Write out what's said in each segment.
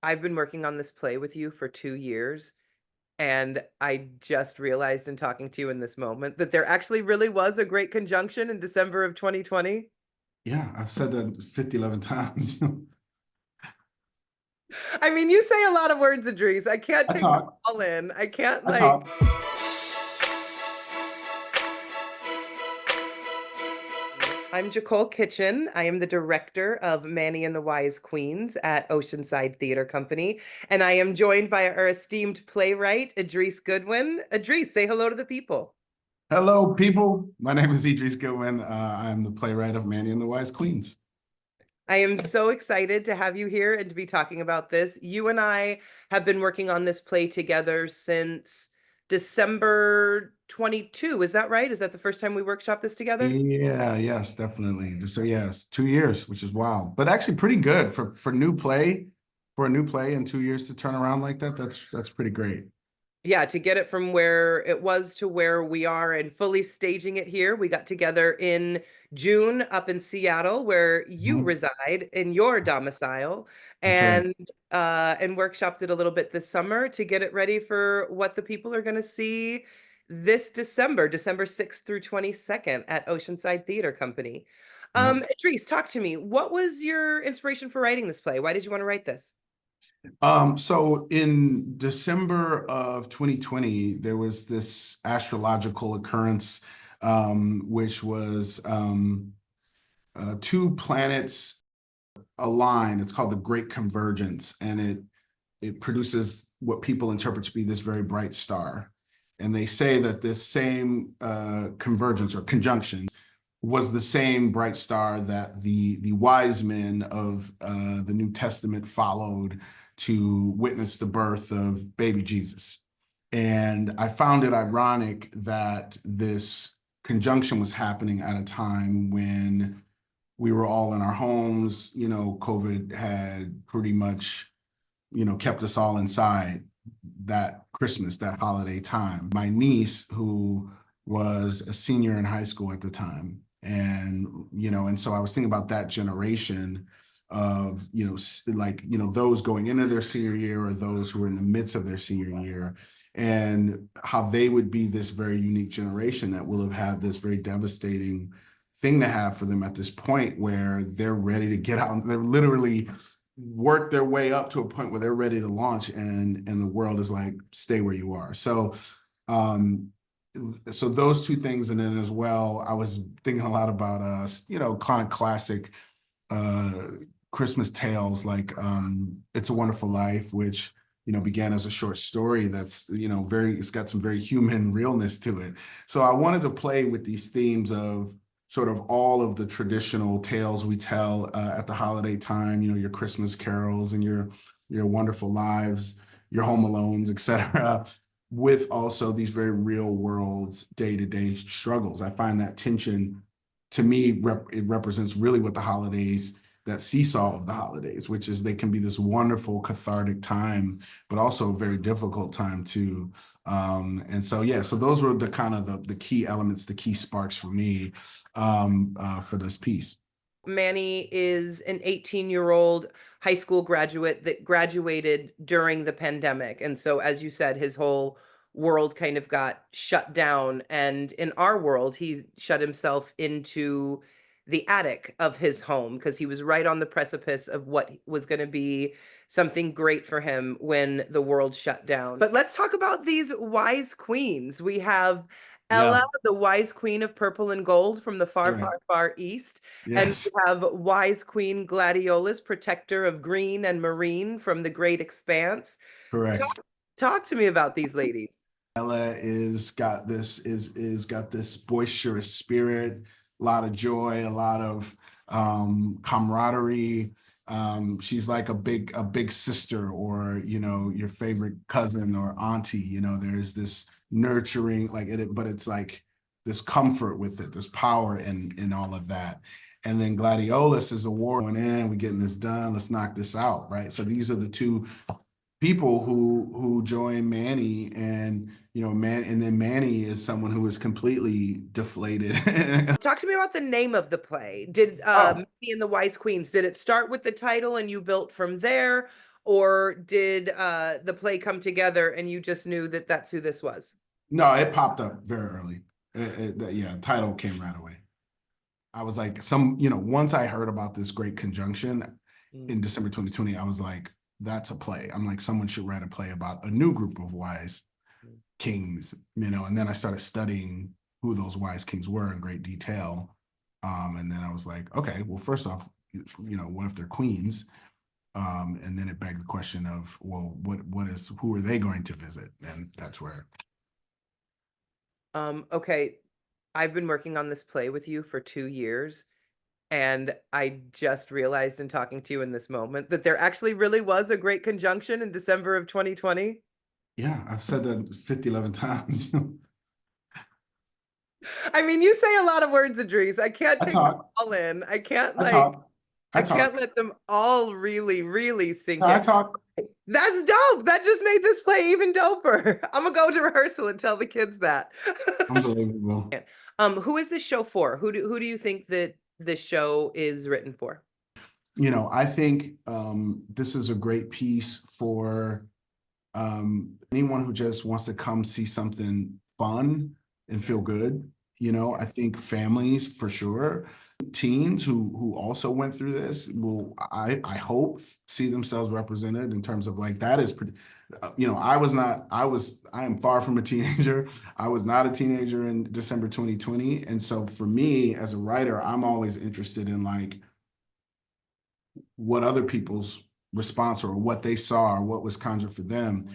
I've been working on this play with you for 2 years, and I just realized in talking to you in this moment that there actually really was a great conjunction in December of 2020. Yeah, I've said that 50, 11 times. I mean, you say a lot of words, Idris. I can't I take them talk. all in. I can't, I like. talk. I'm Jacole Kitchen. I am the director of Manny and the Wise Queens at Oceanside Theater Company, and I am joined by our esteemed playwright, Idris Goodwin. Idris, say hello to the people. Hello, people. My name is Idris Goodwin. I'm the playwright of Manny and the Wise Queens. I am so excited to have you here and to be talking about this. You and I have been working on this play together since December 22. Is that right? Is that the first time we workshopped this together? Yeah, yes, definitely. So yes, 2 years, which is wild, but actually pretty good for new play, for a new play in 2 years to turn around like that. That's pretty great. Yeah, to get it from where it was to where we are and fully staging it here. We got together in June up in Seattle, where you Mhm. reside in your domicile, That's right. and workshopped it a little bit this summer to get it ready for what the people are going to see this December, December 6th through 22nd at Oceanside Theater Company. Yep. Idris, talk to me. What was your inspiration for writing this play? Why did you want to write this? So in December of 2020, there was this astrological occurrence, which was two planets align. It's called the Great Convergence, and it produces what people interpret to be this very bright star. And they say that this same convergence or conjunction was the same bright star that the wise men of the New Testament followed to witness the birth of baby Jesus. And I found it ironic that this conjunction was happening at a time when we were all in our homes. COVID had pretty much, kept us all inside that Christmas, that holiday time. My niece, who was a senior in high school at the time, and so I was thinking about that generation of, those going into their senior year or those who were in the midst of their senior year, and how they would be this very unique generation that will have had this very devastating thing to have for them at this point where they're ready to get out. They're literally work their way up to a point where they're ready to launch, and the world is like, stay where you are. Um so those two things, and then as well, I was thinking a lot about kind of classic uh Christmas tales like It's a Wonderful Life, which began as a short story that's it's got some very human realness to it. So I wanted to play with these themes of sort of all of the traditional tales we tell at the holiday time, your Christmas carols and your Wonderful Lives, your Home Alones, etc., with also these very real world day-to-day struggles. I find that tension, to me, it represents really what the holidays, that seesaw of the holidays, which is they can be this wonderful cathartic time, but also a very difficult time too. And so, yeah, so those were the kind of the key elements, the key sparks for me for this piece. Manny is an 18-year-old high school graduate that graduated during the pandemic. And so, as you said, his whole world kind of got shut down. And in our world, he shut himself into the attic of his home because he was right on the precipice of what was going to be something great for him when the world shut down. But let's talk about these wise queens. We have Ella, Yeah, the wise queen of purple and gold from the far, right. far, far east. And we Yes, have wise queen Gladiolus, protector of green and marine from the great expanse. correct. Talk to me about these ladies. Ella is got this boisterous spirit, a lot of joy, a lot of camaraderie. She's like a big sister, or your favorite cousin or auntie. There's this nurturing, like it, but it's like this comfort with it, this power in all of that. And then Gladiolus is a war going in, we're getting this done, let's knock this out, right? So these are the two people who join Manny, and and then Manny is someone who is completely deflated. Talk to me about the name of the play. Did Oh, Me and the Wise Queens, did it start with the title and you built from there? or did the play come together and you just knew that that's who this was? No, it popped up very early. Yeah, title came right away. I was like, once I heard about this great conjunction Mm. in December 2020, I was like, that's a play. I'm like, someone should write a play about a new group of wise kings, and then I started studying who those wise kings were in great detail. And then I was like, okay, well, first off, what if they're queens? And then it begged the question of, well, who are they going to visit? And that's where. Okay, I've been working on this play with you for 2 years, and I just realized in talking to you in this moment that there actually really was a great conjunction in December of 2020. Yeah, I've said that 50, 11 times. I mean, you say a lot of words, Idris. I can't I take them talk, all in. I can't I talk, I I can't talk, let them all really, really sink I in. talk. That's dope. That just made this play even doper. I'm gonna go to rehearsal and tell the kids that. Unbelievable. Who is this show for? Who do you think that this show is written for? I think this is a great piece for anyone who just wants to come see something fun and feel good. I think families for sure, teens who also went through this will, I hope, see themselves represented in terms of like that is pretty. I am far from a teenager. I was not a teenager in December 2020, and so for me as a writer, I'm always interested in like what other people's response or what they saw or what was conjured for them.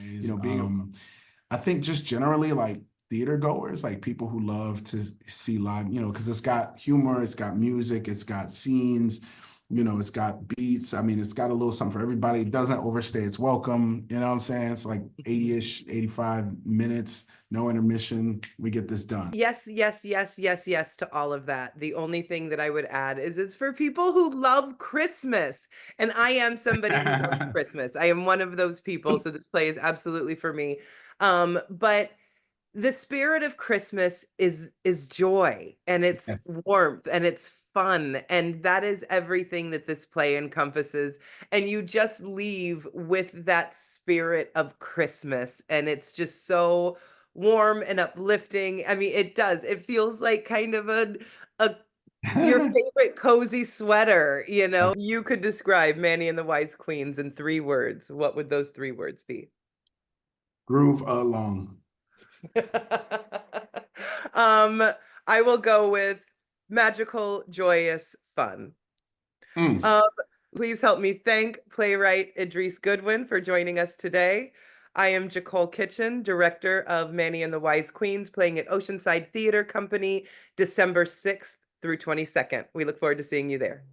I think just generally like theater goers, like people who love to see live, because it's got humor, it's got music, it's got scenes, it's got beats. I mean, it's got a little something for everybody. It doesn't overstay its welcome. You know what I'm saying? It's like 80-ish, 85 minutes, no intermission. We get this done. Yes, yes, yes, yes, yes to all of that. The only thing that I would add is it's for people who love Christmas. And I am somebody who loves Christmas. I am one of those people. So this play is absolutely for me. But the spirit of Christmas is joy and it's Yes. warmth and it's fun, and that is everything that this play encompasses, and you just leave with that spirit of Christmas, and it's just so warm and uplifting. I mean, it feels like kind of a your favorite cozy sweater, you could describe Manny and the Wise Queens in 3 words. What would those 3 words be? Groove along. um, I will go with magical, joyous, fun. Mm. Um, please help me thank playwright Idris Goodwin for joining us today. I am Jacole Kitchen, director of Manny and the Wise Queens, playing at Oceanside Theater Company, December 6th through 22nd. We look forward to seeing you there.